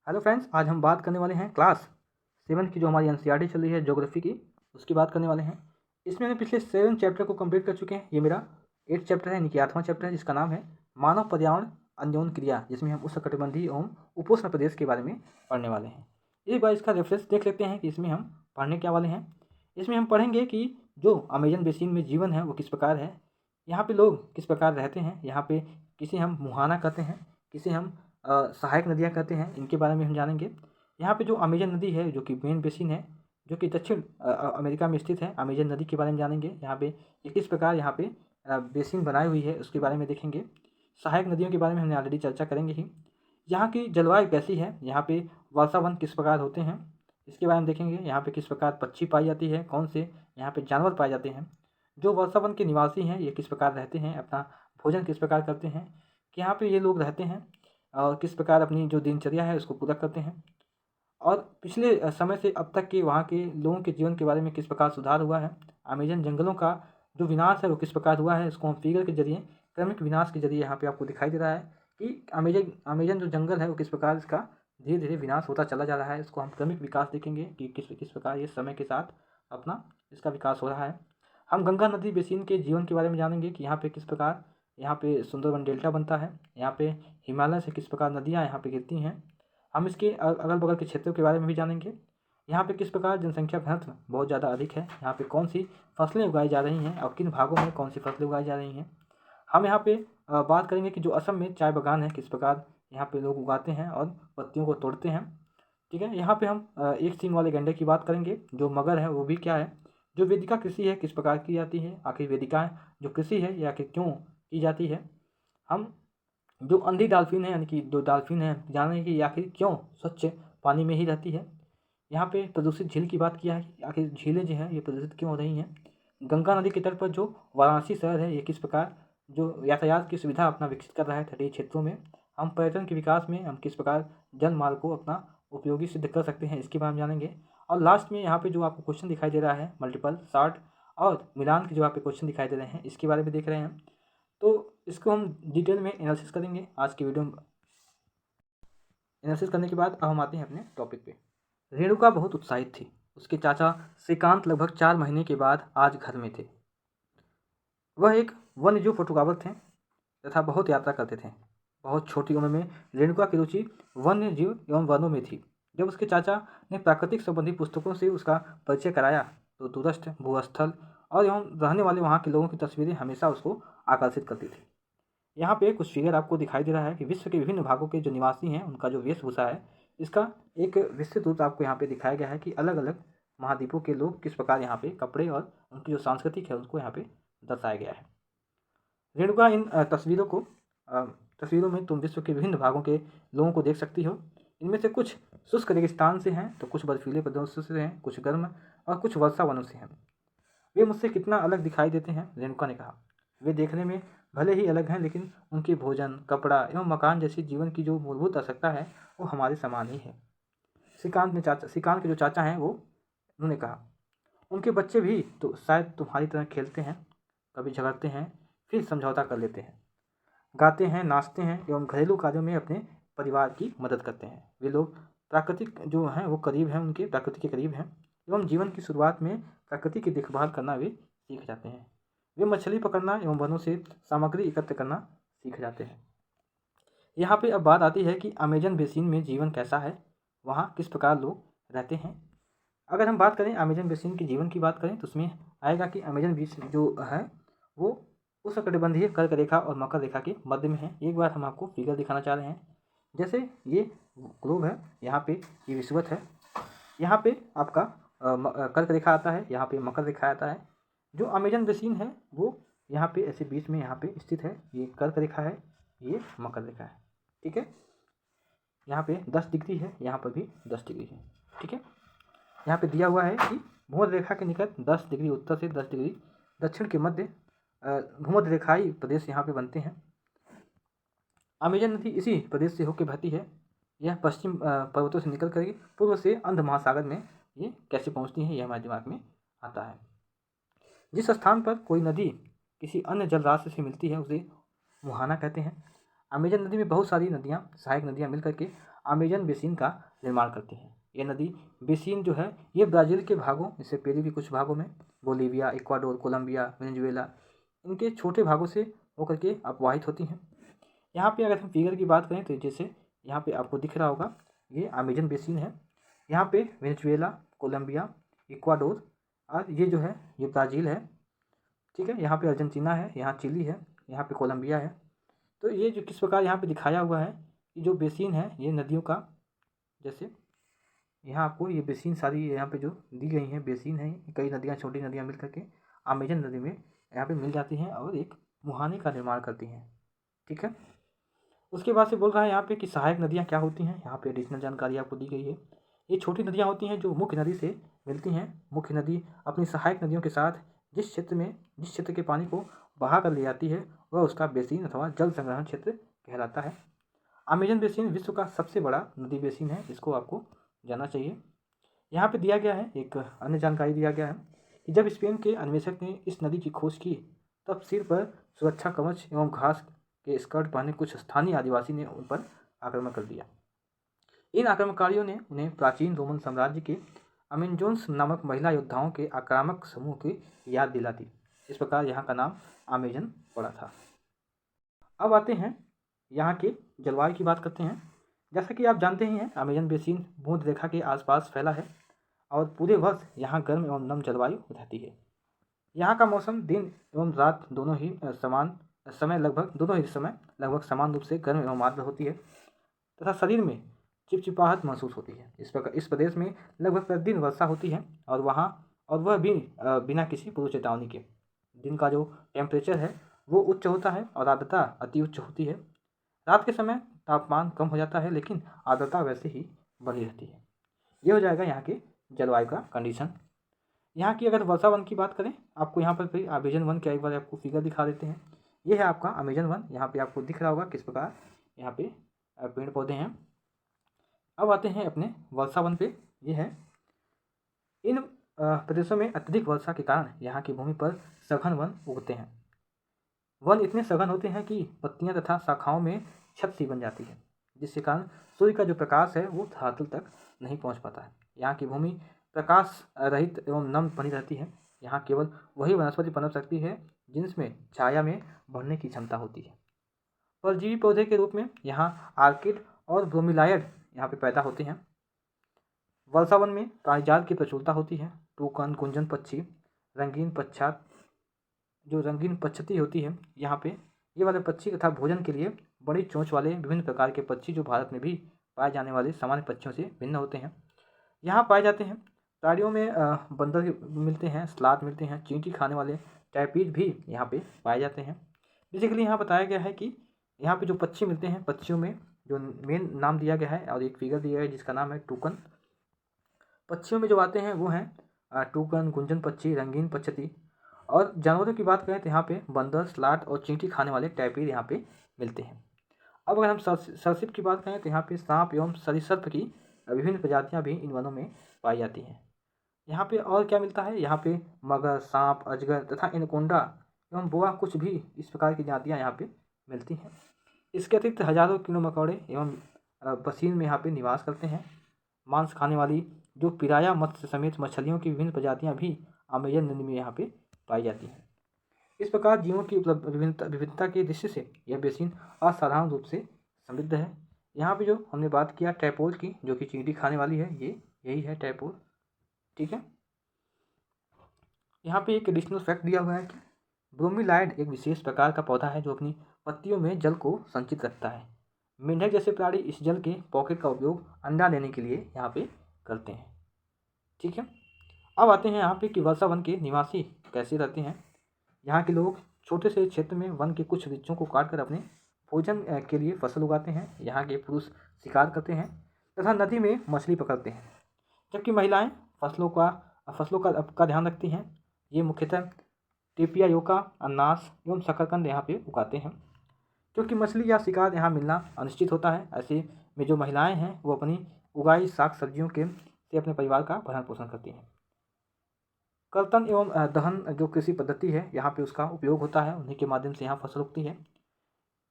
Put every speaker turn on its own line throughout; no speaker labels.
Hello friends, आज हम बात करने वाले हैं क्लास 7 की जो हमारी एनसीईआरटी चल रही है ज्योग्राफी की, उसकी बात करने वाले हैं। इसमें हम पिछले 7 चैप्टर को कंप्लीट कर चुके हैं। ये मेरा 8 चैप्टर है, यानी कि 8वां चैप्टर है, जिसका नाम है मानव पर्यावरण अन्योन क्रिया, जिसमें हम उष्णकटिबंधीय एवं उपोष्ण प्रदेश के बारे में पढ़ने वाले हैं। एक बार इसका रेफरेंस देख लेते हैं कि इसमें हम पढ़ने क्या वाले हैं। इसमें हम पढ़ेंगे कि जो अमेजन बेसिन में जीवन है वो किस प्रकार है, यहाँ पे लोग किस प्रकार रहते हैं, यहाँ पे किसे हम मुहाना कहते हैं, किसे हम सहायक नदियाँ कहते हैं, इनके बारे में हम जानेंगे। यहाँ पे जो अमेजन नदी है, जो कि मेन बेसिन है, जो कि दक्षिण अमेरिका में स्थित है, अमेजन नदी के बारे में जानेंगे। यहाँ पे ये किस प्रकार यहाँ पे बेसिन बनाई हुई है उसके बारे में देखेंगे। सहायक नदियों के बारे में हमने ऑलरेडी चर्चा करेंगे ही। यहाँ की जलवायु कैसी है, यहाँ पे वर्षावन किस प्रकार होते हैं, इसके बारे में देखेंगे। यहाँ पे किस प्रकार पक्षी पाई जाती है, कौन से यहाँ पे जानवर पाए जाते हैं, जो वर्षावन के निवासी हैं ये किस प्रकार रहते हैं, अपना भोजन किस प्रकार करते हैं, कि यहाँ पे ये लोग रहते हैं और किस प्रकार अपनी जो दिनचर्या है उसको पूरा करते हैं, और पिछले समय से अब तक के वहाँ के लोगों के जीवन के बारे में किस प्रकार सुधार हुआ है। अमेजन जंगलों का जो विनाश है वो किस प्रकार हुआ है, इसको हम फिगर के जरिए, क्रमिक विनाश के जरिए यहाँ पे आपको दिखाई दे रहा है कि अमेजन अमेजन जो जंगल है वो किस प्रकार इसका धीरे धीरे विनाश होता चला जा रहा है। इसको हम क्रमिक विकास देखेंगे कि किस किस प्रकार ये समय के साथ अपना इसका विकास हो रहा है। हम गंगा नदी बेसिन के जीवन के बारे में जानेंगे कि यहाँ पे किस प्रकार यहाँ पे सुंदरबन डेल्टा बनता है, यहाँ पे हिमालय से किस प्रकार नदियाँ यहाँ पे गिरती हैं। हम इसके अगल बगल के क्षेत्रों के बारे में भी जानेंगे। यहाँ पे किस प्रकार जनसंख्या घनत्व बहुत ज़्यादा अधिक है, यहाँ पे कौन सी फसलें उगाई जा रही हैं और किन भागों में कौन सी फसलें उगाई जा रही हैं। हम यहाँ पे बात करेंगे कि जो असम में चाय बागान है किस प्रकार यहाँ पे लोग उगाते हैं और पत्तियों को तोड़ते हैं। ठीक है, यहाँ पे हम एक सींग वाले गैंडे की बात करेंगे। जो मगर है वो भी क्या है, जो वेदिका कृषि है किस प्रकार की जाती है, आखिर वेदिका जो कृषि है ये आखिर क्यों की जाती है। हम जो अंधी डॉल्फिन है, यानी कि जो डॉल्फिन है, जानेंगे कि ये आखिर क्यों स्वच्छ पानी में ही रहती है। यहाँ पे प्रदूषित झील की बात किया है कि आखिर झीलें जो हैं ये प्रदूषित क्यों हो रही हैं। गंगा नदी के तट पर जो वाराणसी शहर है ये किस प्रकार जो यातायात की सुविधा अपना विकसित कर रहा है तटीय क्षेत्रों में। हम पर्यटन के विकास में हम किस प्रकार जल मार्ग को अपना उपयोगी सिद्ध कर सकते हैं, इसके बारे में जानेंगे। और लास्ट में यहाँ पे जो आपको क्वेश्चन दिखाई दे रहा है मल्टीपल शार्ट और मिलान के जो आपके क्वेश्चन दिखाई दे रहे हैं इसके बारे में देख रहे हैं। तो इसको हम डिटेल में एनालिसिस करेंगे आज की वीडियो में। एनालिसिस करने के बाद अब हम आते हैं अपने टॉपिक पे। रेणुका बहुत उत्साहित थी। उसके चाचा श्रीकांत लगभग 4 महीने के बाद आज घर में थे। वह एक वन्यजीव फोटोग्राफर थे तथा बहुत यात्रा करते थे। बहुत छोटी उम्र में रेणुका की रुचि वन्यजीव एवं वनों में थी। जब उसके चाचा ने प्राकृतिक संबंधी पुस्तकों से उसका परिचय कराया तो दूरस्थ भूस्थल और एवं रहने वाले वहाँ के लोगों की तस्वीरें हमेशा उसको आकर्षित करती थी। यहाँ पे कुछ फिगर आपको दिखाई दे रहा है कि विश्व के विभिन्न भागों के जो निवासी हैं उनका जो वेशभूषा है इसका एक विस्तृत रूप आपको यहाँ पे दिखाया गया है कि अलग अलग महाद्वीपों के लोग किस प्रकार यहाँ पे कपड़े और उनकी जो सांस्कृतिक है उसको यहाँ पे दर्शाया गया है। रेणुका इन तस्वीरों में तुम विश्व के विभिन्न भागों के लोगों को देख सकती हो। इनमें से कुछ शुष्क रेगिस्तान से हैं तो कुछ बर्फीले प्रदेशों से हैं, कुछ गर्म और कुछ वर्षा वनों से हैं। वे मुझसे कितना अलग दिखाई देते हैं, रेणुका ने कहा। वे देखने में भले ही अलग हैं लेकिन उनके भोजन, कपड़ा एवं मकान जैसी जीवन की जो मूलभूत आवश्यकता है वो हमारे समान ही है। श्रीकांत के जो चाचा हैं वो उन्होंने कहा, उनके बच्चे भी तो शायद तुम्हारी तरह खेलते हैं, कभी झगड़ते हैं फिर समझौता कर लेते हैं, गाते हैं, नाचते हैं एवं घरेलू कार्यों में अपने परिवार की मदद करते हैं। वे लोग प्राकृतिक जो हैं वो करीब हैं, उनके प्रकृति के करीब हैं एवं जीवन की शुरुआत में प्रकृति की देखभाल करना वे सीख जाते हैं। वे मछली पकड़ना एवं वनों से सामग्री एकत्र करना सीख जाते हैं। यहाँ पे अब बात आती है कि अमेजन बेसिन में जीवन कैसा है, वहाँ किस प्रकार लोग रहते हैं। अगर हम बात करें अमेजन बेसिन के जीवन की बात करें तो उसमें आएगा कि अमेजन बेसिन जो है वो उष्णकटिबंधीय कर्क रेखा और मकर रेखा के मध्य में है। एक बार हम आपको फिगर दिखाना चाह रहे हैं। जैसे ये ग्लोब है, यहाँ पे ये विषुवत है, यहाँ पे आपका कर्क रेखा आता है, यहाँ पे मकर रेखा आता है। जो अमेजन बेसिन है वो यहाँ पे ऐसे बीच में यहाँ पे स्थित है। ये कर्क रेखा है, ये मकर रेखा है। ठीक है, यहाँ पे 10 डिग्री है, यहाँ पर भी 10 डिग्री है। ठीक है, यहाँ पे दिया हुआ है कि भूमध्य रेखा के निकट 10 डिग्री उत्तर से 10 डिग्री दक्षिण के मध्य भूमध्य रेखाई प्रदेश यहाँ पे बनते हैं। अमेजन नदी इसी प्रदेश से होकर बहती है। यह पश्चिम पर्वतों से निकल कर पूर्व से अंध महासागर में ये कैसे पहुँचती है, यह हमारे दिमाग में आता है। जिस स्थान पर कोई नदी किसी अन्य जल राशि से मिलती है उसे मुहाना कहते हैं। अमेजन नदी में बहुत सारी नदियाँ, सहायक नदियाँ मिल करके अमेजन बेसिन का निर्माण करती है। ये नदी बेसिन जो है ये ब्राज़ील के भागों, इससे पहले भी कुछ भागों में, बोलीविया, इक्वाडोर, कोलंबिया, वेनेजुएला, इनके छोटे भागों से होकर के अपवाहित होती हैं। यहाँ पे अगर हम फिगर की बात करें तो जैसे यहाँ पे आपको दिख रहा होगा ये अमेजन बेसिन है। यहाँ पे वेनेजुएला, कोलंबिया, इक्वाडोर और ये जो है ये ब्राज़ील है, ठीक है। यहाँ पे अर्जेंटीना है, यहाँ चिली है, यहाँ पे कोलंबिया है। तो ये जो किस प्रकार यहाँ पे दिखाया हुआ है कि जो बेसिन है ये नदियों का, जैसे यहाँ आपको ये बेसिन सारी यहाँ पे जो दी गई हैं बेसिन है, कई नदियाँ, छोटी नदियाँ मिल करके अमेजन नदी में यहाँ पे मिल जाती हैं और एक मुहाने का निर्माण करती हैं, ठीक है। उसके बाद से बोल रहा है यहाँ पे कि सहायक नदियाँ क्या होती हैं। यहाँ पे एडिशनल जानकारी आपको दी गई है। ये छोटी नदियाँ होती हैं जो मुख्य नदी से मिलती हैं। मुख्य नदी अपनी सहायक नदियों के साथ जिस क्षेत्र के पानी को बहा कर ले जाती है वह उसका बेसिन अथवा जल संग्रहण क्षेत्र कहलाता है। अमेजन बेसिन विश्व का सबसे बड़ा नदी बेसिन है, इसको आपको जानना चाहिए। यहाँ पे दिया गया है एक अन्य जानकारी दिया गया है कि जब स्पेन के अन्वेषक ने इस नदी की खोज की तब सिर पर सुरक्षा कवच एवं घास के स्कर्ट पहने कुछ स्थानीय आदिवासी ने उन पर आक्रमण कर दिया। इन आक्रमणकारियों ने उन्हें प्राचीन रोमन साम्राज्य के अमेजोन्स नामक महिला योद्धाओं के आक्रामक समूह की याद दिला दी। इस प्रकार यहाँ का नाम अमेजन पड़ा था। अब आते हैं यहाँ के जलवायु की बात करते हैं। जैसा कि आप जानते ही हैं अमेजन बेसिन भूमध्य रेखा के आसपास फैला है और पूरे वर्ष यहाँ गर्म एवं नम जलवायु रहती है। यहाँ का मौसम दिन एवं रात दोनों ही समय लगभग समान रूप से गर्म एवं आर्द्र होती है तथा शरीर में चिपचिपाहट महसूस होती है। इस प्रदेश में लगभग प्रतिदिन वर्षा होती है और वह भी बिना किसी पूर्व चेतावनी के। दिन का जो टेम्परेचर है वो उच्च होता है और आर्द्रता अति उच्च होती है। रात के समय तापमान कम हो जाता है लेकिन आर्द्रता वैसे ही बनी रहती है। ये हो जाएगा यहाँ के जलवायु का कंडीशन। यहाँ की अगर वर्षा वन की बात करें, आपको यहाँ पर फिर अमेजन वन का एक बार आपको फिगर दिखा देते हैं। ये है आपका अमेजन वन। यहाँ पे आपको दिख रहा होगा किस प्रकार यहाँ पे पेड़ पौधे हैं। अब आते हैं अपने वर्षा वन पे। ये है इन प्रदेशों में अत्यधिक वर्षा के कारण यहाँ की भूमि पर सघन वन उगते हैं। वन इतने सघन होते हैं कि पत्तियाँ तथा शाखाओं में छत सी बन जाती है, जिसके कारण सूर्य का जो प्रकाश है वो धरातल तक नहीं पहुँच पाता है। यहाँ की भूमि प्रकाश रहित एवं नम बनी रहती है। यहाँ केवल वही वनस्पति पनप सकती है जिनमें छाया में बढ़ने की क्षमता होती है। परजीवी पौधे के रूप में यहाँ आर्किड और ब्रोमीलाइड यहाँ पे पैदा होते हैं। वर्षा वन में प्राणीजाल की प्रचुरता होती है। टूकन, गुंजन पक्षी, रंगीन पक्षती होती है। यहाँ पे ये वाले पक्षी तथा भोजन के लिए बड़ी चोंच वाले विभिन्न प्रकार के पक्षी जो भारत में भी पाए जाने वाले सामान्य पक्षियों से भिन्न होते हैं यहाँ पाए जाते हैं। प्राणियों में बंदर मिलते हैं, स्लाथ मिलते हैं, चींटी खाने वाले टैपीज भी यहाँ पे पाए जाते हैं। बेसिकली यहाँ बताया गया है कि यहाँ पे जो पक्षी मिलते हैं, पक्षियों में जो मेन नाम दिया गया है और एक फिगर दिया गया है जिसका नाम है टूकन। पक्षियों में जो आते हैं वो हैं टूकन, गुंजन पक्षी, रंगीन पक्षती। और जानवरों की बात करें तो यहाँ पे बंदर, स्लाथ और चींटी खाने वाले टैपीज यहाँ पे मिलते हैं। अब अगर हम सरीसृप की बात करें तो यहाँ पे सांप एवं सरीसृप की विभिन्न प्रजातियाँ भी इन वनों में पाई जाती हैं। यहाँ पे और क्या मिलता है, यहाँ पे मगर, सांप, अजगर तथा एनाकोंडा एवं बोआ कुछ भी इस प्रकार की जातियाँ यहाँ पे मिलती हैं। इसके अतिरिक्त हजारों कीड़े मकोड़े एवं बसीन में यहाँ पे निवास करते हैं। मांस खाने वाली जो पिराया मत्स्य समेत मछलियों की विभिन्न प्रजातियाँ भी अमेजन नदी में यहाँ पे पाई जाती हैं। इस प्रकार जीवों की उपलब्ध विविधता की दृष्टि से यह बेसिन असाधारण रूप से समृद्ध है। यहाँ पे जो हमने बात किया टैपोल की, जो कि चींटी खाने वाली है, ये यही है टैपोल, ठीक है। यहाँ पे एक एडिशनल फैक्ट दिया हुआ है कि ब्रोमीलाइड एक विशेष प्रकार का पौधा है जो अपनी पत्तियों में जल को संचित रखता है। मेंढक जैसे प्राणी इस जल के पॉकेट का उपयोग अंडा लेने के लिए यहाँ पे करते हैं, ठीक है। अब आते हैं यहाँ पे कि वर्षा वन के निवासी कैसे रहते हैं। यहाँ के लोग छोटे से क्षेत्र में वन के कुछ वृक्षों को काटकर अपने भोजन के लिए फसल उगाते हैं। यहाँ के पुरुष शिकार करते हैं तथा नदी में मछली पकड़ते हैं, जबकि महिलाएं फसलों का ध्यान रखती हैं। ये मुख्यतः टेपियायोका, अनानास एवं शकरकंद यहाँ पे उगाते हैं। क्योंकि मछली या शिकार यहाँ मिलना अनिश्चित होता है, ऐसे में जो महिलाएं हैं वो अपनी उगाई साग सब्जियों से अपने परिवार का भरण पोषण करती हैं। कर्तन एवं दहन जो कृषि पद्धति है यहाँ पे उसका उपयोग होता है, उन्हीं के माध्यम से यहाँ फसल उगती है।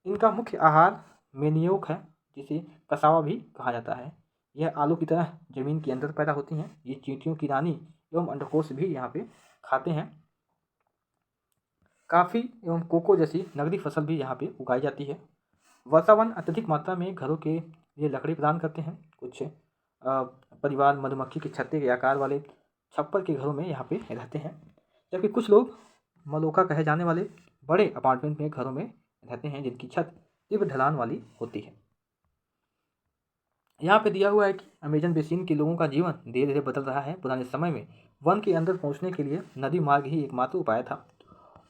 इनका मुख्य आहार मेनियोक है, जिसे कसावा भी कहा जाता है। यह आलू की तरह जमीन के अंदर पैदा होती हैं। ये चींटियों की रानी एवं अंडकोश भी यहाँ पे खाते हैं। काफ़ी एवं कोको जैसी नगदी फसल भी यहाँ पे उगाई जाती है। वर्षावन अत्यधिक मात्रा में घरों के लिए लकड़ी प्रदान करते हैं। कुछ परिवार मधुमक्खी के छत्ते के आकार वाले छप्पर के घरों में यहाँ पे रहते हैं, जबकि कुछ लोग मलोका कहे जाने वाले बड़े अपार्टमेंट में घरों में रहते हैं जिनकी छत तीव्र ढलान वाली होती है। यहाँ पे दिया हुआ है कि अमेजन बेसिन के लोगों का जीवन धीरे धीरे बदल रहा है। पुराने समय में वन के अंदर पहुँचने के लिए नदी मार्ग ही एकमात्र उपाय था।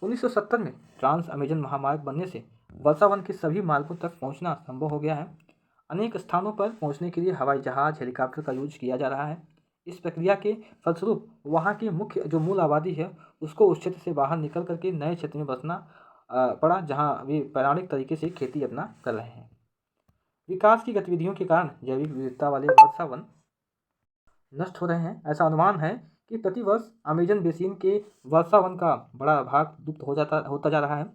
1970 में ट्रांस अमेजन महामार्ग बनने से वर्षावन के सभी मार्गों तक पहुंचना संभव हो गया है। अनेक स्थानों पर पहुंचने के लिए हवाई जहाज, हेलीकॉप्टर का यूज किया जा रहा है। इस प्रक्रिया के फलस्वरूप वहां की मुख्य जो मूल आबादी है उसको उस क्षेत्र से बाहर निकल करके नए क्षेत्र में बसना पड़ा, जहां वे पौराणिक तरीके से खेती अपना कर रहे हैं। विकास की गतिविधियों के कारण जैविक विविधता वाले वर्षावन नष्ट हो रहे हैं। ऐसा अनुमान है कि प्रतिवर्ष अमेजन बेसिन के वर्षावन का बड़ा भाग लुप्त होता जा रहा है।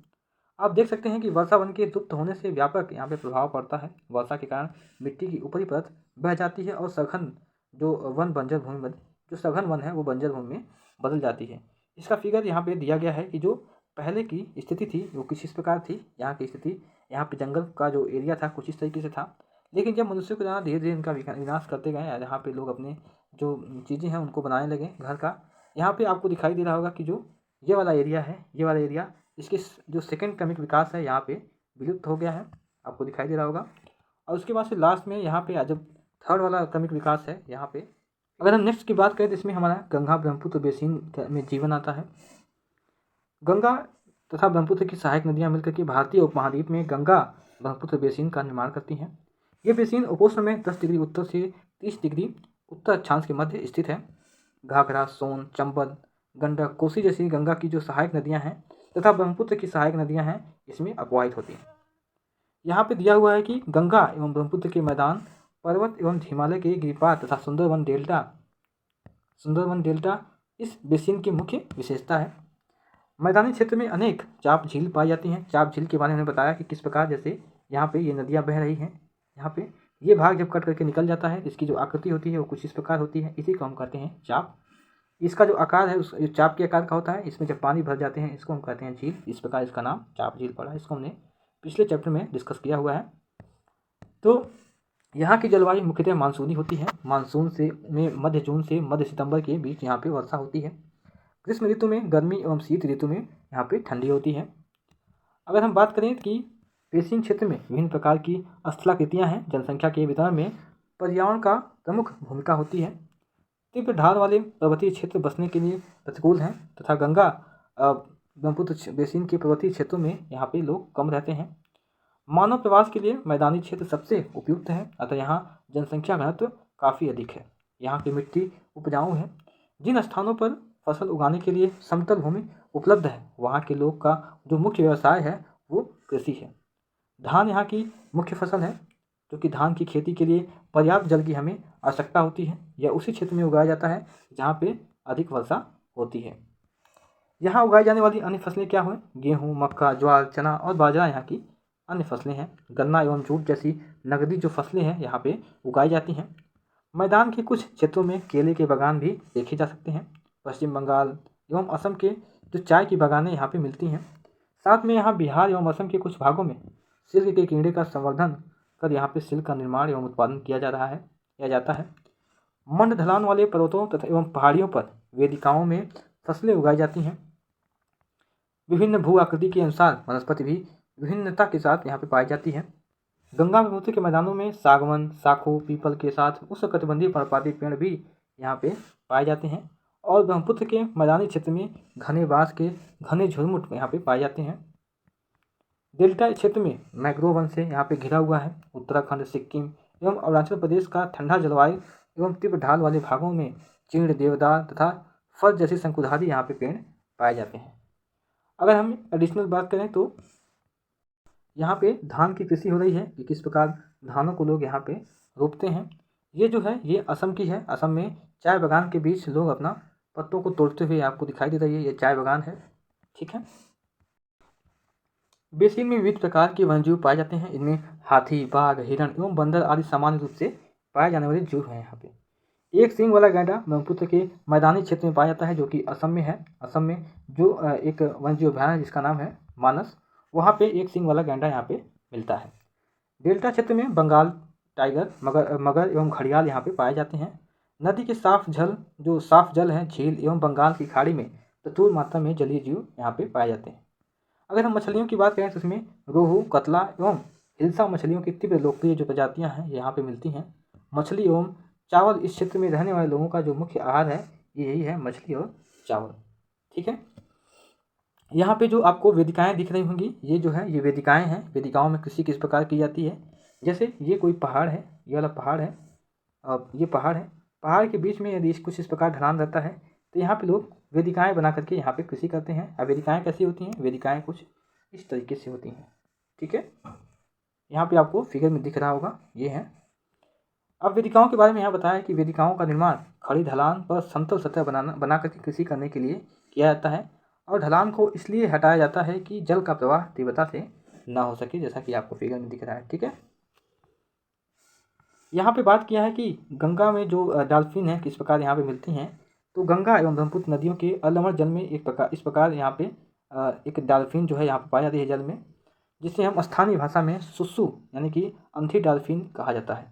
आप देख सकते हैं कि वर्षावन के लुप्त होने से व्यापक यहाँ पे प्रभाव पड़ता है। वर्षा के कारण मिट्टी की ऊपरी परत बह जाती है और सघन जो वन बंजर भूमि जो सघन वन है वो बंजर भूमि में बदल जाती है। इसका फिगर यहाँ पे दिया गया है कि जो पहले की स्थिति थी वो किस इस प्रकार थी। यहाँ की स्थिति, यहाँ पे जंगल का जो एरिया था कुछ इस तरीके से था, लेकिन जब मनुष्य को जाना धीरे धीरे इनका विनाश करते गए, यहाँ पे लोग अपने जो चीज़ें हैं उनको बनाने लगे घर का। यहाँ पे आपको दिखाई दे रहा होगा कि जो ये वाला एरिया है, ये वाला एरिया, इसके जो सेकंड क्रमिक विकास है यहाँ पे विलुप्त हो गया है, आपको दिखाई दे रहा होगा। और उसके बाद से लास्ट में यहाँ पे जब थर्ड वाला क्रमिक विकास है यहाँ पे, अगर हम नेक्स्ट की बात करें तो इसमें हमारा गंगा ब्रह्मपुत्र बेसिन में जीवन आता है। गंगा तथा ब्रह्मपुत्र की सहायक नदियाँ मिलकर के भारतीय उपमहाद्वीप में गंगा ब्रह्मपुत्र बेसिन का निर्माण करती हैं। ये बेसिन उपोष्ण में 10 डिग्री उत्तर से 30 डिग्री उत्तर अक्षांश के मध्य स्थित है। घाघरा, सोन, चंबल, गंडक, कोसी जैसी गंगा की जो सहायक नदियां हैं तथा ब्रह्मपुत्र की सहायक नदियां हैं इसमें अपवाहित होती हैं। यहाँ पे दिया हुआ है कि गंगा एवं ब्रह्मपुत्र के मैदान, पर्वत एवं हिमालय के गिरिपात तथा सुंदरवन डेल्टा इस बेसिन की मुख्य विशेषता है। मैदानी क्षेत्र में अनेक चाप झील पाई जाती हैं। चाप झील के बारे में बताया कि किस प्रकार जैसे यहाँ पे ये नदियाँ बह रही हैं, यहाँ पे ये भाग जब कट करके निकल जाता है इसकी जो आकृति होती है वो कुछ इस प्रकार होती है, इसी को हम कहते हैं चाप। इसका जो आकार है उस चाप के आकार का होता है। इसमें जब पानी भर जाते हैं इसको हम कहते हैं झील। इस प्रकार इसका नाम चाप झील पड़ा। इसको हमने पिछले चैप्टर में डिस्कस किया हुआ है। तो यहाँ की जलवायु मुख्यतः मानसूनी होती है। मानसून से में मध्य जून से मध्य सितंबर के बीच यहाँ पे वर्षा होती है। ग्रीष्म ऋतु में गर्मी एवं शीत ऋतु में यहाँ पे ठंडी होती है। अगर हम बात करें कि बेसिन क्षेत्र में विभिन्न प्रकार की स्थलाकृतियाँ हैं। जनसंख्या के वितरण में पर्यावरण का प्रमुख भूमिका होती है। तीव्र ढाल वाले पर्वतीय क्षेत्र बसने के लिए प्रतिकूल हैं तथा गंगा ब्रह्मपुत्र बेसिन के पर्वतीय क्षेत्रों में यहाँ पे लोग कम रहते हैं। मानव प्रवास के लिए मैदानी क्षेत्र सबसे उपयुक्त है, अतः यहाँ जनसंख्या घनत्व काफ़ी अधिक है। यहाँ की मिट्टी उपजाऊ है। जिन स्थानों पर फसल उगाने के लिए समतल भूमि उपलब्ध है वहाँ के लोग का जो मुख्य व्यवसाय है वो कृषि है। धान यहाँ की मुख्य फसल है, क्योंकि धान की खेती के लिए पर्याप्त जल की हमें आवश्यकता होती है। यह उसी क्षेत्र में उगाया जाता है जहाँ पे अधिक वर्षा होती है। यहाँ उगाई जाने वाली अन्य फसलें क्या हैं? गेहूँ, मक्का, ज्वार, चना और बाजरा यहाँ की अन्य फसलें हैं। गन्ना एवं जूट जैसी नगदी जो फसलें हैं यहाँ पे उगाई जाती हैं। मैदान के कुछ क्षेत्रों में केले के बागान भी देखे जा सकते हैं। पश्चिम बंगाल एवं असम के जो चाय की बागानें यहाँ पे मिलती हैं। साथ में यहाँ बिहार एवं असम के कुछ भागों में सिल्क के कीड़े का संवर्धन कर यहाँ पे सिल्क का निर्माण एवं उत्पादन किया जाता है। मंड ढलान वाले पर्वतों तथा एवं पहाड़ियों पर वेदिकाओं में फसलें उगाई जाती हैं। विभिन्न भू आकृति के अनुसार वनस्पति भी विभिन्नता के साथ यहाँ पे पाई जाती है। गंगा ब्रह्मपुत्र के मैदानों में सागवन, साखू, पीपल के साथ उष्णकटिबंधीय पर्णपाती पेड़ भी यहाँ पे पाए जाते हैं और ब्रह्मपुत्र के मैदानी क्षेत्र में घने बांस के घने झुरमुट यहाँ पे पाए जाते हैं। डेल्टा क्षेत्र में मैंग्रोव वन से यहाँ पे घिरा हुआ है। उत्तराखंड, सिक्किम एवं अरुणाचल प्रदेश का ठंडा जलवायु एवं तीव्र ढाल वाले भागों में चीड़, देवदार तथा फल जैसे शंकुधारी यहाँ पे पेड़ पाए जाते हैं। अगर हम एडिशनल बात करें तो यहाँ पे धान की कृषि हो रही है कि किस प्रकार धानों को लोग यहाँ पे रोपते हैं। ये जो है ये असम की है। असम में चाय बागान के बीच लोग अपना पत्तों को तोड़ते हुए आपको दिखाई दे रही है। ये चाय बागान है, ठीक है। बेसिन में विविध प्रकार के वन्यजीव पाए जाते हैं। इनमें हाथी, बाघ, हिरण एवं बंदर आदि सामान्य रूप से पाए जाने वाले जीव हैं। यहाँ पे एक सींग वाला गैंडा ब्रह्मपुत्र के मैदानी क्षेत्र में पाया जाता है, जो कि असम में है। असम में जो एक वन्यजीव अभयारण्य है जिसका नाम है मानस, वहाँ पे एक सींग वाला गैंडा यहाँ पे मिलता है। डेल्टा क्षेत्र में बंगाल टाइगर, मगर एवं घड़ियाल यहाँ पे पाए जाते हैं। नदी के साफ जल है, झील एवं बंगाल की खाड़ी में प्रचुर मात्रा में जलीय जीव यहाँ पे पाए जाते हैं। अगर हम मछलियों की बात करें तो इसमें रोहू, कतला एवं हिल्सा मछलियों की तीव्र लोकप्रिय जो प्रजातियाँ हैं यहाँ पे मिलती हैं। मछली एवं चावल इस क्षेत्र में रहने वाले लोगों का जो मुख्य आहार है यही है, मछली और चावल। ठीक है, यहाँ पे जो आपको वेदिकाएं दिख रही होंगी, ये जो है ये वेदिकाएं हैं। वेदिकाओं में कृषि किस प्रकार की जाती है, जैसे ये कोई पहाड़ है, ये वाला पहाड़ है, और ये पहाड़ है। पहाड़ के बीच में यदि कुछ इस प्रकार ढलान रहता है तो यहाँ पे लोग वेदिकाएं बना करके यहाँ पे कृषि करते हैं। अब वेदिकाएं कैसी होती हैं, वेदिकाएं कुछ इस तरीके से होती हैं। ठीक है, यहाँ पे आपको फिगर में दिख रहा होगा, ये है। अब वेदिकाओं के बारे में यहाँ बताया कि वेदिकाओं का निर्माण खड़ी ढलान पर समतल सतह बना करके कृषि करने के लिए किया जाता है, और ढलान को इसलिए हटाया जाता है कि जल का प्रवाह तीव्रता से ना हो सके, जैसा कि आपको फिगर में दिख रहा है। ठीक है, यहाँ पे बात किया है कि गंगा में जो डॉल्फिन है किस प्रकार यहाँ पे मिलती हैं। तो गंगा एवं ब्रह्मपुत्र नदियों के अलमड़ जल में इस प्रकार यहाँ पे एक डॉल्फिन जो है यहाँ पे पाई जाती है जल में, जिसे हम स्थानीय भाषा में सुसु यानी कि अंधी डॉल्फिन कहा जाता है।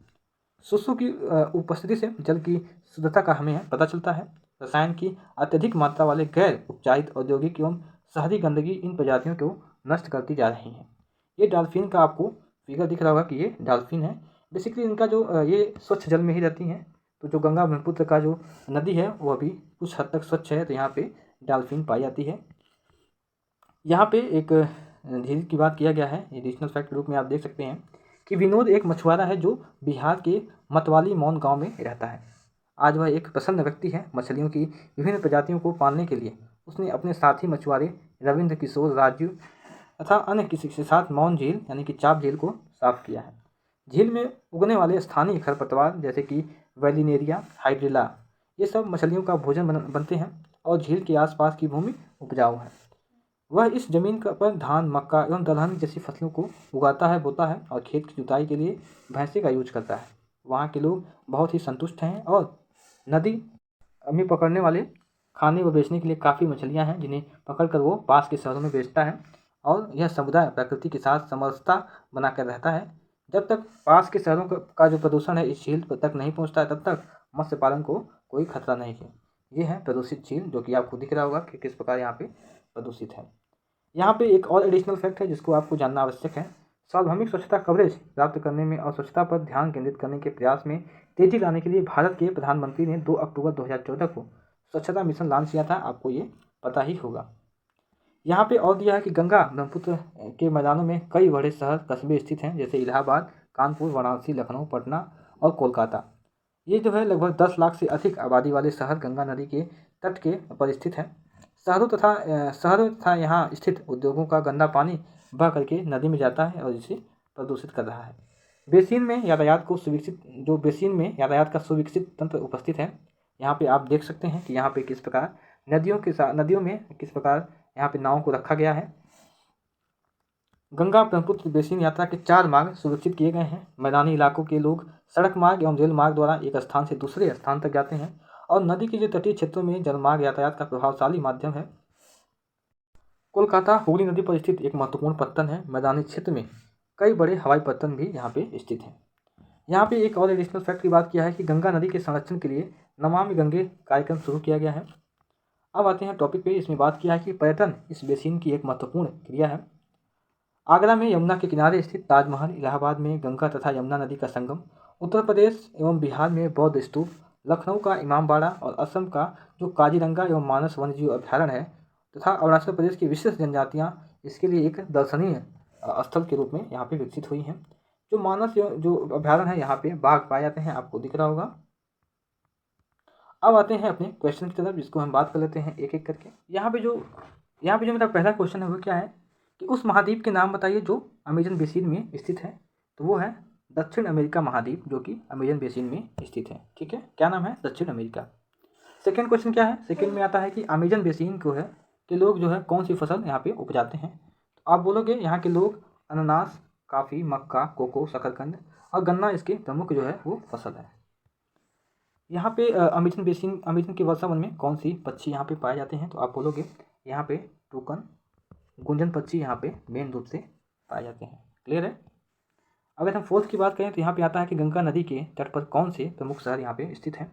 सुसु की उपस्थिति से जल की शुद्धता का हमें पता चलता है। रसायन की अत्यधिक मात्रा वाले गैर उपचारित औद्योगिक एवं शहरी गंदगी इन प्रजातियों को नष्ट करती जा रही है। ये डॉल्फिन का आपको फिगर दिख रहा होगा कि ये डॉल्फिन है। बेसिकली इनका जो ये स्वच्छ जल में ही रहती हैं। तो जो गंगा ब्रह्मपुत्र का जो नदी है वो अभी कुछ हद तक स्वच्छ है, तो यहाँ पे डॉल्फिन पाई जाती है। यहाँ पे एक झील की बात किया गया है, एडिशनल फैक्ट के रूप में आप देख सकते हैं कि विनोद एक मछुआरा है जो बिहार के मतवाली मौन गांव में रहता है। आज वह एक प्रसन्न व्यक्ति है। मछलियों की विभिन्न प्रजातियों को पालने के लिए उसने अपने साथी मछुआरे रविंद्र किशोर, राजू तथा अन्य किसी के साथ मौन झील यानी कि चाप झील को साफ किया है। झील में उगने वाले स्थानीय खरपतवार जैसे कि वेलिनेरिया, हाइड्रिला, ये सब मछलियों का भोजन बनते हैं, और झील के आसपास की भूमि उपजाऊ है। वह इस जमीन पर धान, मक्का एवं दलहन जैसी फसलों को उगाता है, बोता है, और खेत की जुताई के लिए भैंसे का यूज करता है। वहाँ के लोग बहुत ही संतुष्ट हैं, और नदी में पकड़ने वाले खाने व बेचने के लिए काफ़ी मछलियाँ हैं, जिन्हें पकड़कर वो पास के शहरों में बेचता है। और यह समुदाय प्रकृति के साथ समरसता बनाकर रहता है। जब तक पास के शहरों का जो प्रदूषण है इस झील तक नहीं पहुँचता है, तब तक मत्स्य पालन को कोई खतरा नहीं है। ये है प्रदूषित झील, जो कि आपको दिख रहा होगा कि किस प्रकार यहाँ पे प्रदूषित है। यहाँ पे एक और एडिशनल फैक्ट है जिसको आपको जानना आवश्यक है। सार्वभौमिक स्वच्छता कवरेज प्राप्त करने में और स्वच्छता पर ध्यान केंद्रित करने के प्रयास में तेजी लाने के लिए भारत के प्रधानमंत्री ने 2 अक्टूबर 2014 को स्वच्छता मिशन लॉन्च किया था। आपको ये पता ही होगा। यहाँ पे और दिया है कि गंगा ब्रह्मपुत्र के मैदानों में कई बड़े शहर कस्बे स्थित हैं, जैसे इलाहाबाद, कानपुर, वाराणसी, लखनऊ, पटना और कोलकाता। ये जो है लगभग 10 लाख से अधिक आबादी वाले शहर गंगा नदी के तट के पर स्थित हैं। शहरों तथा यहाँ स्थित उद्योगों का गंदा पानी बह करके नदी में जाता है और इसे प्रदूषित कर रहा है। बेसिन में यातायात का सुविकसित तंत्र उपस्थित है। यहाँ पे आप देख सकते हैं कि यहाँ पे किस प्रकार नदियों में किस प्रकार यहाँ पे नावों को रखा गया है। गंगा ब्रह्मपुत्र बेसिन यात्रा के 4 मार्ग सुरक्षित किए गए हैं। मैदानी इलाकों के लोग सड़क मार्ग एवं रेल मार्ग द्वारा एक स्थान से दूसरे स्थान तक जाते हैं, और नदी के जो तटीय क्षेत्रों में जलमार्ग यातायात का प्रभावशाली माध्यम है। कोलकाता हुगली नदी पर स्थित एक महत्वपूर्ण पत्तन है। मैदानी क्षेत्र में कई बड़े हवाई पत्तन भी यहाँ पे स्थित हैं। यहाँ पे एक और एडिशनल फैक्ट की बात किया है कि गंगा नदी के संरक्षण के लिए नमामि गंगे कार्यक्रम शुरू किया गया है। अब आते हैं टॉपिक पे। इसमें बात किया है कि पर्यटन इस बेसिन की एक महत्वपूर्ण क्रिया है। आगरा में यमुना के किनारे स्थित ताजमहल, इलाहाबाद में गंगा तथा यमुना नदी का संगम, उत्तर प्रदेश एवं बिहार में बौद्ध स्तूप, लखनऊ का इमामबाड़ा और असम का जो काजीरंगा एवं मानस वन्यजीव अभ्यारण्य है, तथा अरुणाचल प्रदेश की विशेष जनजातियाँ इसके लिए एक दर्शनीय स्थल के रूप में यहाँ पे विकसित हुई हैं। जो मानस जो अभ्यारण्य है यहाँ पे बाघ पाए जाते हैं, आपको दिख रहा होगा। अब आते हैं अपने क्वेश्चन की तरफ, जिसको हम बात कर लेते हैं एक एक करके। यहाँ पे जो मेरा पहला क्वेश्चन है वो क्या है कि उस महाद्वीप के नाम बताइए जो अमेजन बेसिन में स्थित है। तो वो है दक्षिण अमेरिका महाद्वीप, जो कि अमेजन बेसिन में स्थित है। ठीक है, क्या नाम है? दक्षिण अमेरिका। सेकेंड क्वेश्चन क्या है? सेकेंड में आता है कि अमेजन बेसिन को है कि लोग जो है कौन सी फसल यहाँ पे उपजाते हैं। आप बोलोगे यहाँ के लोग अनानास, काफ़ी, मक्का, कोको, शकरकंद और गन्ना इसके प्रमुख जो है वो फसल है। यहाँ पे अमेजन के वर्षा वन में कौन सी पक्षी यहाँ पे पाए जाते हैं? तो आप बोलोगे यहाँ पे टूकन, गुंजन पक्षी यहाँ पे मेन रूप से पाए जाते हैं। क्लियर है? अगर हम फोर्थ की बात करें तो यहाँ पे आता है कि गंगा नदी के तट पर कौन से प्रमुख शहर यहाँ पे स्थित हैं?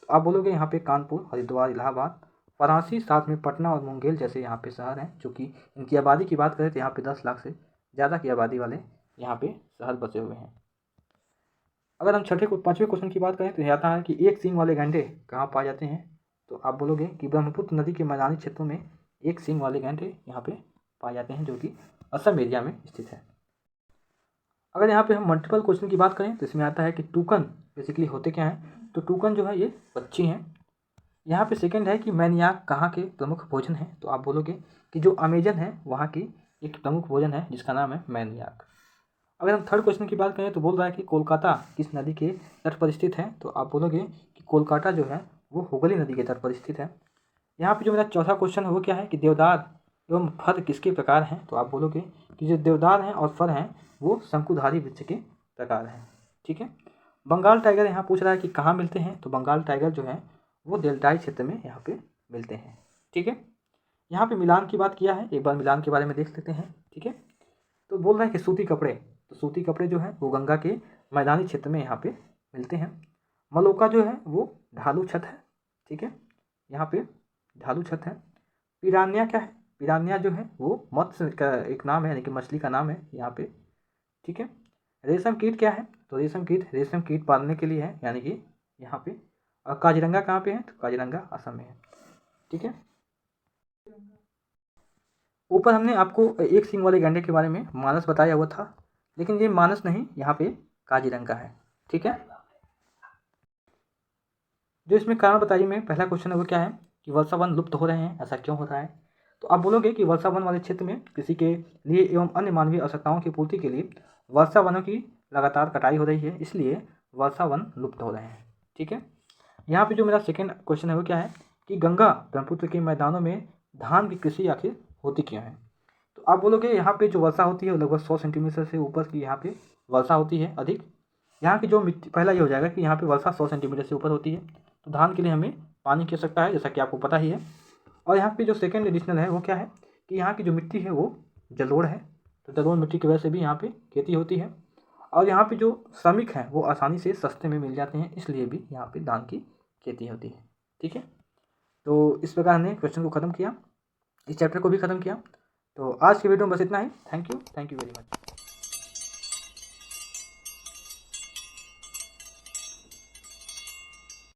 तो आप बोलोगे यहाँ पे कानपुर, हरिद्वार, इलाहाबाद, वाराणसी, साथ में पटना और मुंगेर जैसे यहाँ पे शहर हैं, जो कि इनकी आबादी की बात करें तो यहाँ पे 10 लाख से ज़्यादा की आबादी वाले यहाँ पे शहर बसे हुए हैं। अगर हम पाँचवें क्वेश्चन की बात करें तो यहाँ आता है कि एक सींग वाले गैंडे कहाँ पाए जाते हैं? तो आप बोलोगे कि ब्रह्मपुत्र नदी के मैदानी क्षेत्रों में एक सींग वाले गैंडे यहाँ पे पाए जाते हैं, जो कि असम एरिया में स्थित है। अगर यहाँ पे हम मल्टीपल क्वेश्चन की बात करें तो इसमें आता है कि टूकन बेसिकली होते क्या हैं? तो टूकन जो है ये पक्षी हैं। यहाँ पे सेकंड है कि मैनियाक कहाँ के प्रमुख भोजन हैं? तो आप बोलोगे कि जो अमेजन है वहाँ की एक प्रमुख भोजन है जिसका नाम है मैनियाक। अगर हम थर्ड क्वेश्चन की बात करें तो बोल रहा है कि कोलकाता किस नदी के तट पर स्थित है? तो आप बोलोगे कि कोलकाता जो है वो हुगली नदी के तट पर स्थित है। यहाँ पे जो मेरा चौथा क्वेश्चन है वो क्या है कि देवदार एवं फर किसके प्रकार हैं? तो आप बोलोगे कि जो देवदार हैं और फर हैं वो शंकुधारी वृक्ष के प्रकार हैं। ठीक है। बंगाल टाइगर यहाँ पूछ रहा है कि कहाँ मिलते हैं? तो बंगाल टाइगर जो है वो डेल्टाई क्षेत्र में यहाँ पे मिलते हैं। ठीक है। यहाँ पे मिलान की बात किया है, एक बार मिलान के बारे में देख लेते हैं। ठीक है। तो बोल रहा है कि सूती कपड़े, तो सूती कपड़े जो है वो गंगा के मैदानी क्षेत्र में यहाँ पे मिलते हैं। मलोका जो है वो ढालू छत है। ठीक है, यहाँ पे ढालू छत है। पिरान्या क्या है? पिरान्या जो है वो मत्स्य का एक नाम है, यानी कि मछली का नाम है यहाँ पे। ठीक है। रेशम कीट क्या है? तो रेशम कीट पालने के लिए है, यानी कि यहाँ पे। और काजीरंगा कहाँ पे है? तो काजीरंगा असम में है। ठीक है। ऊपर हमने आपको एक सींग वाले गैंडे के बारे में मानस बताया हुआ था, लेकिन ये मानस नहीं, यहाँ पे काजीरंगा है। ठीक है। जो इसमें कारण बताइए में पहला क्वेश्चन है वो क्या है कि वर्षा वन लुप्त हो रहे हैं, ऐसा क्यों हो रहा है? तो आप बोलोगे कि वर्षा वन वाले क्षेत्र में कृषि के लिए एवं अन्य मानवीय आवश्यकताओं की पूर्ति के लिए वर्षा वनों की लगातार कटाई हो रही है, इसलिए वर्षा वन लुप्त हो रहे हैं। ठीक है। यहाँ पे जो मेरा सेकेंड क्वेश्चन है वो क्या है कि गंगा ब्रह्मपुत्र के मैदानों में धान की कृषि आखिर होती क्यों है? तो आप बोलोगे यहाँ पे जो वर्षा होती है वो लगभग 100 सेंटीमीटर से ऊपर की यहाँ पे वर्षा होती है अधिक। यहाँ की जो मिट्टी, पहला ये हो जाएगा कि यहाँ पे वर्षा 100 सेंटीमीटर से ऊपर होती है, तो धान के लिए हमें पानी की आवश्यकता है, जैसा कि आपको पता ही है। और यहाँ पे जो सेकेंड एडिशनल है वो क्या है कि यहाँ की जो मिट्टी है वो जलोढ़ है, तो जलोढ़ मिट्टी की वजह से भी यहाँ पे खेती होती है। और यहाँ पे जो श्रमिक हैं वो आसानी से सस्ते में मिल जाते हैं, इसलिए भी यहाँ पे धान की खेती होती है। ठीक है। तो इस प्रकार हमने क्वेश्चन को ख़त्म किया, इस चैप्टर को भी ख़त्म किया। तो आज की वीडियो में बस इतना ही। Thank you very much.